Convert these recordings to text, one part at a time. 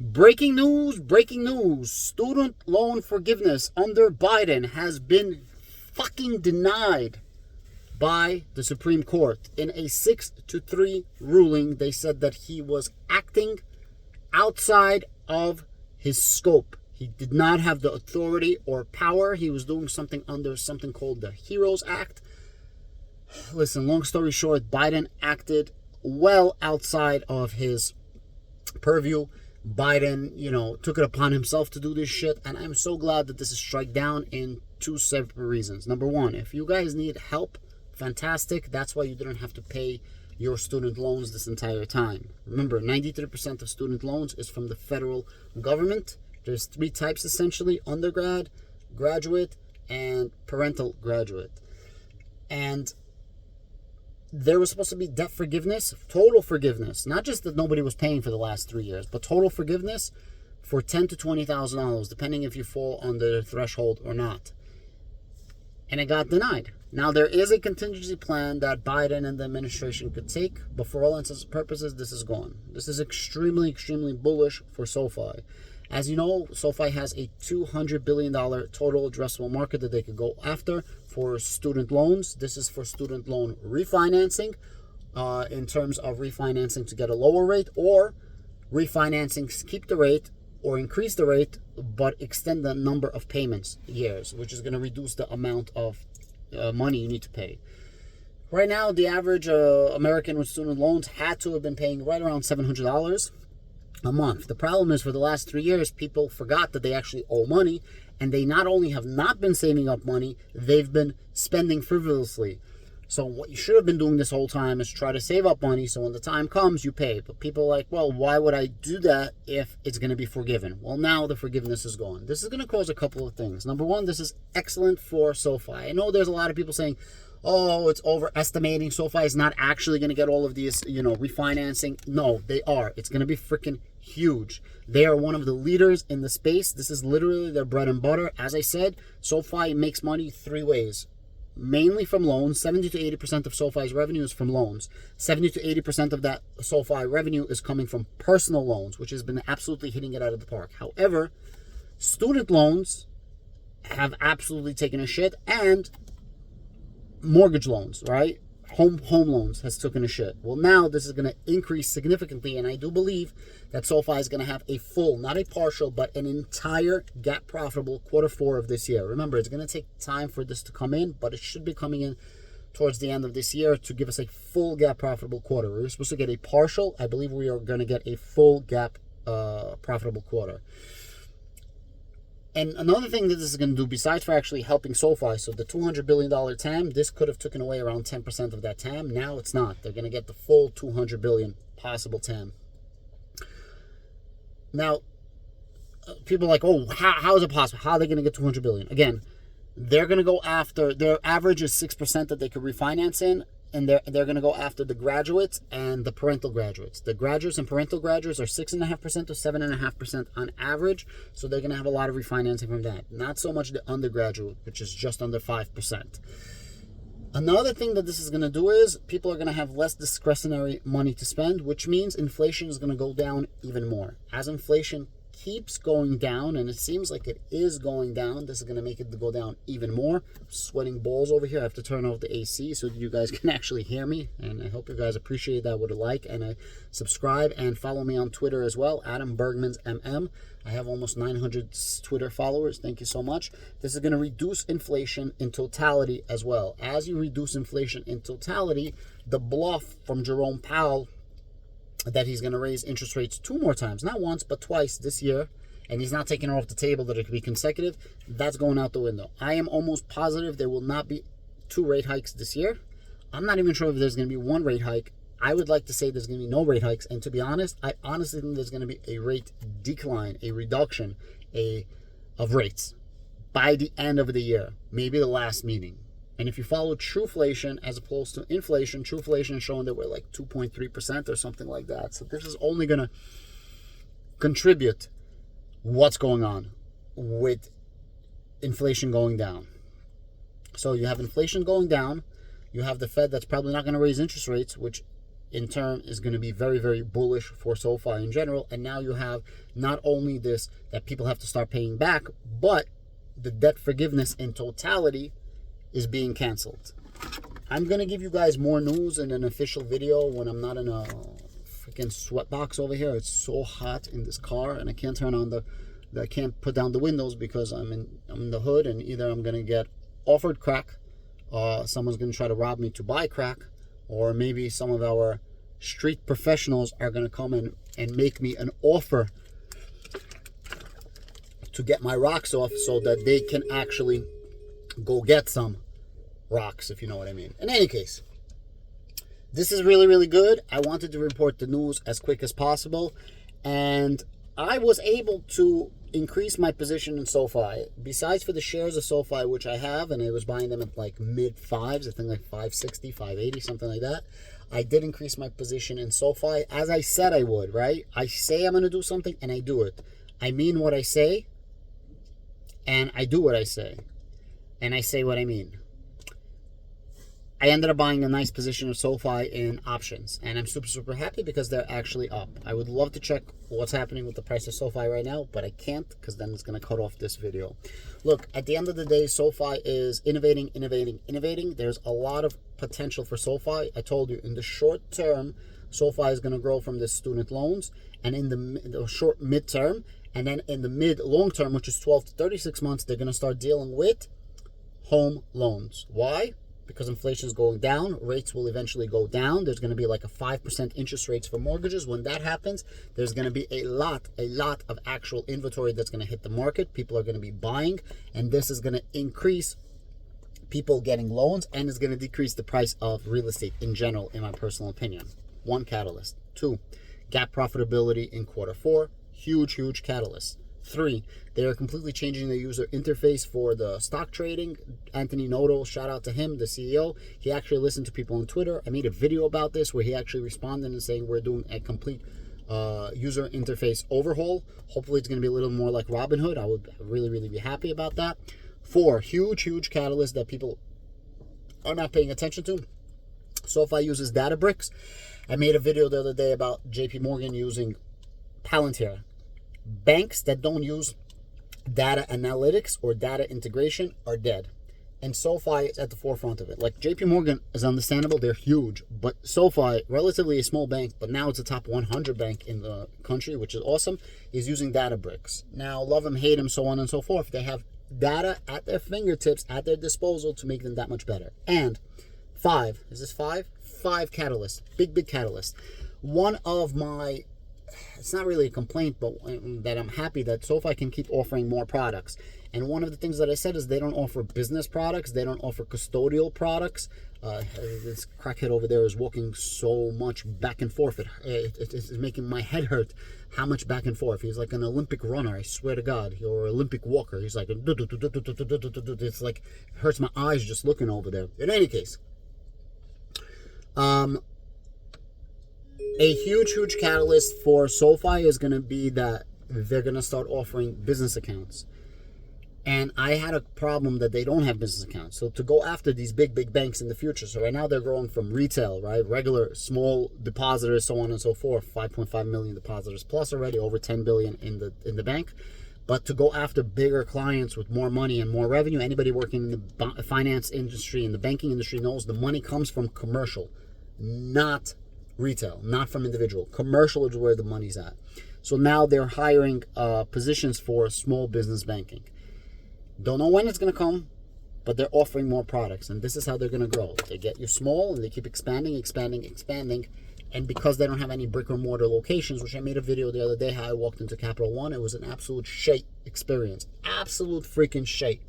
Breaking news, breaking news. Student loan forgiveness under Biden has been fucking denied by the Supreme Court. In a 6-3 ruling, they said that he was acting outside of his scope. He did not have the authority or power. He was doing something under something called the HEROES Act. Listen, long story short, Biden acted well outside of his purview. Biden, took it upon himself to do this shit, and I'm so glad that this is struck down in two separate reasons. Number one, if you guys need help, fantastic. That's why you didn't have to pay your student loans this entire time. Remember, 93% of student loans is from the federal government. There's three types essentially: undergrad, graduate, and parental graduate. And there was supposed to be debt forgiveness, total forgiveness, not just that nobody was paying for the last 3 years, but total forgiveness for $10,000 to $20,000, depending if you fall under the threshold or not. And it got denied. Now, there is a contingency plan that Biden and the administration could take, but for all intents and purposes, this is gone. This is extremely, extremely bullish for Sofi. As you know, Sofi has a $200 billion total addressable market that they could go after for student loans. This is for student loan refinancing, in terms of refinancing to get a lower rate, or refinancing, keep the rate or increase the rate, but extend the number of payments years, which is going to reduce the amount of money you need to pay. Right now, the average American with student loans had to have been paying right around $700 a month. The problem is, for the last 3 years, people forgot that they actually owe money, and they not only have not been saving up money, they've been spending frivolously. So what you should have been doing this whole time is try to save up money, so when the time comes, you pay. But people are like, well, why would I do that if it's going to be forgiven? Well, now the forgiveness is gone. This is going to cause a couple of things. Number one, this is excellent for Sofi. I know there's a lot of people saying, oh, it's overestimating. Sofi is not actually going to get all of these, refinancing. No, they are. It's going to be freaking huge. They are one of the leaders in the space. This is literally their bread and butter. As I said, Sofi makes money three ways. Mainly from loans. 70 to 80% of Sofi's revenue is from loans. 70 to 80% of that Sofi revenue is coming from personal loans, which has been absolutely hitting it out of the park. However, student loans have absolutely taken a shit, and mortgage loans, right? Home loans has taken a shit. Well, now this is going to increase significantly, and I do believe that Sofi is going to have a full, not a partial, but an entire GAAP profitable Q4 of this year. Remember, it's going to take time for this to come in, but it should be coming in towards the end of this year to give us a full GAAP profitable quarter. We were supposed to get a partial. I believe we are going to get a full GAAP profitable quarter. And another thing that this is going to do, besides for actually helping Sofi, so the $200 billion TAM, this could have taken away around 10% of that TAM. Now it's not. They're going to get the full $200 billion possible TAM. Now, people are like, oh, how is it possible? How are they going to get $200 billion? Again, they're going to go after, their average is 6% that they could refinance in, and they're going to go after the graduates and the parental graduates. The graduates and parental graduates are 6.5% to 7.5% on average, so they're going to have a lot of refinancing from that. Not so much the undergraduate, which is just under 5%. Another thing that this is going to do is people are going to have less discretionary money to spend, which means inflation is going to go down even more. As inflation keeps going down, and it seems like it is going down, this is going to make it go down even more. I'm sweating balls over here. I have to turn off the AC so you guys can actually hear me, and I hope you guys appreciate that with a like and a subscribe, and follow me on Twitter as well, Adam Bergman's MM. I have almost 900 Twitter followers. Thank you so much. This is going to reduce inflation in totality as well. As you reduce inflation in totality, the bluff from Jerome Powell that he's going to raise interest rates 2 more times, not once, but twice this year, and he's not taking it off the table that it could be consecutive, that's going out the window. I am almost positive there will not be 2 rate hikes this year. I'm not even sure if there's going to be 1 rate hike. I would like to say there's going to be no rate hikes, and to be honest, I honestly think there's going to be a rate decline, a reduction of rates by the end of the year, maybe the last meeting. And if you follow trueflation as opposed to inflation, trueflation is showing that we're like 2.3% or something like that. So this is only going to contribute what's going on with inflation going down. So you have inflation going down. You have the Fed that's probably not going to raise interest rates, which in turn is going to be very, very bullish for SoFi in general. And now you have not only this that people have to start paying back, but the debt forgiveness in totality is being canceled. I'm going to give you guys more news in an official video when I'm not in a freaking sweatbox over here. It's so hot in this car, and I can't turn on I can't put down the windows because I'm in the hood, and either I'm going to get offered crack, someone's going to try to rob me to buy crack, or maybe some of our street professionals are going to come in and make me an offer to get my rocks off so that they can actually go get some rocks, if you know what I mean. In any case, this is really, really good. I wanted to report the news as quick as possible, and I was able to increase my position in SoFi. Besides for the shares of SoFi, which I have, and I was buying them at like mid fives, I think like 560, 580, something like that. I did increase my position in SoFi, as I said I would, right? I say I'm going to do something, and I do it. I mean what I say, and I do what I say, and I say what I mean. I ended up buying a nice position of SoFi in options, and I'm super, super happy because they're actually up. I would love to check what's happening with the price of SoFi right now, but I can't because then it's going to cut off this video. Look, at the end of the day, SoFi is innovating. There's a lot of potential for SoFi. I told you, in the short term, SoFi is going to grow from the student loans, and in the short midterm, and then in the mid-long term, which is 12 to 36 months, they're going to start dealing with home loans. Why? Because inflation is going down, rates will eventually go down. There's going to be like a 5% interest rates for mortgages. When that happens, there's going to be a lot of actual inventory that's going to hit the market. People are going to be buying, and this is going to increase people getting loans, and is going to decrease the price of real estate in general, in my personal opinion. One catalyst. 2, gap profitability in Q4. Huge catalyst. 3, they are completely changing the user interface for the stock trading. Anthony Noto, shout out to him, the CEO. He actually listened to people on Twitter. I made a video about this where he actually responded and saying we're doing a complete user interface overhaul. Hopefully it's going to be a little more like Robinhood. I would really be happy about that. 4, huge catalyst that people are not paying attention to. SoFi uses Databricks. I made a video the other day about JP Morgan using Palantir. Banks that don't use data analytics or data integration are dead. And SoFi is at the forefront of it. Like, JP Morgan is understandable, they're huge. But SoFi, relatively a small bank, but now it's a top 100 bank in the country, which is awesome, is using Databricks. Now, love them, hate them, so on and so forth. They have data at their fingertips, at their disposal to make them that much better. And 5, is this 5? 5 catalysts, big catalyst. One of my, it's not really a complaint, but that I'm happy that SoFi can keep offering more products. And one of the things that I said is they don't offer business products. They don't offer custodial products. This crackhead over there is walking so much back and forth. It's making my head hurt how much back and forth. He's like an Olympic runner, I swear to God, or Olympic walker. He's like, it's like, hurts my eyes just looking over there. In any case, a huge catalyst for SoFi is going to be that they're going to start offering business accounts. And I had a problem that they don't have business accounts. So to go after these big banks in the future. So right now they're growing from retail, right? Regular small depositors, so on and so forth. 5.5 million depositors plus already, over 10 billion in the bank. But to go after bigger clients with more money and more revenue, anybody working in the finance industry and the banking industry knows the money comes from commercial, not retail, not from individual. Commercial is where the money's at. So now they're hiring positions for small business banking. Don't know when it's going to come, but they're offering more products, and this is how they're going to grow. They get you small, and they keep expanding, and because they don't have any brick or mortar locations, which I made a video the other day how I walked into Capital One, it was an absolute shit experience. Absolute freaking shit.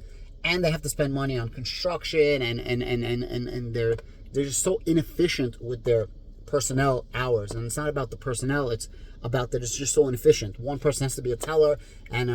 And they have to spend money on construction, and they're just so inefficient with their personnel hours. And it's not about the personnel, it's about that it's just so inefficient. One person has to be a teller and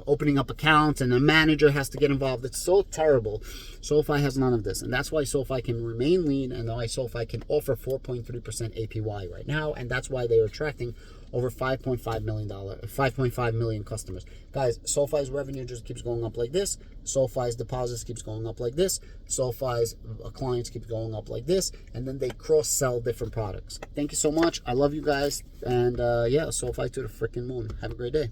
opening up accounts, and a manager has to get involved. It's so terrible. SoFi has none of this, and that's why SoFi can remain lean, and why SoFi can offer 4.3% APY right now, and that's why they're attracting over $5.5 million customers. Guys, SoFi's revenue just keeps going up like this. SoFi's deposits keeps going up like this. SoFi's clients keep going up like this. And then they cross-sell different products. Thank you so much. I love you guys. And yeah, SoFi to the freaking moon. Have a great day.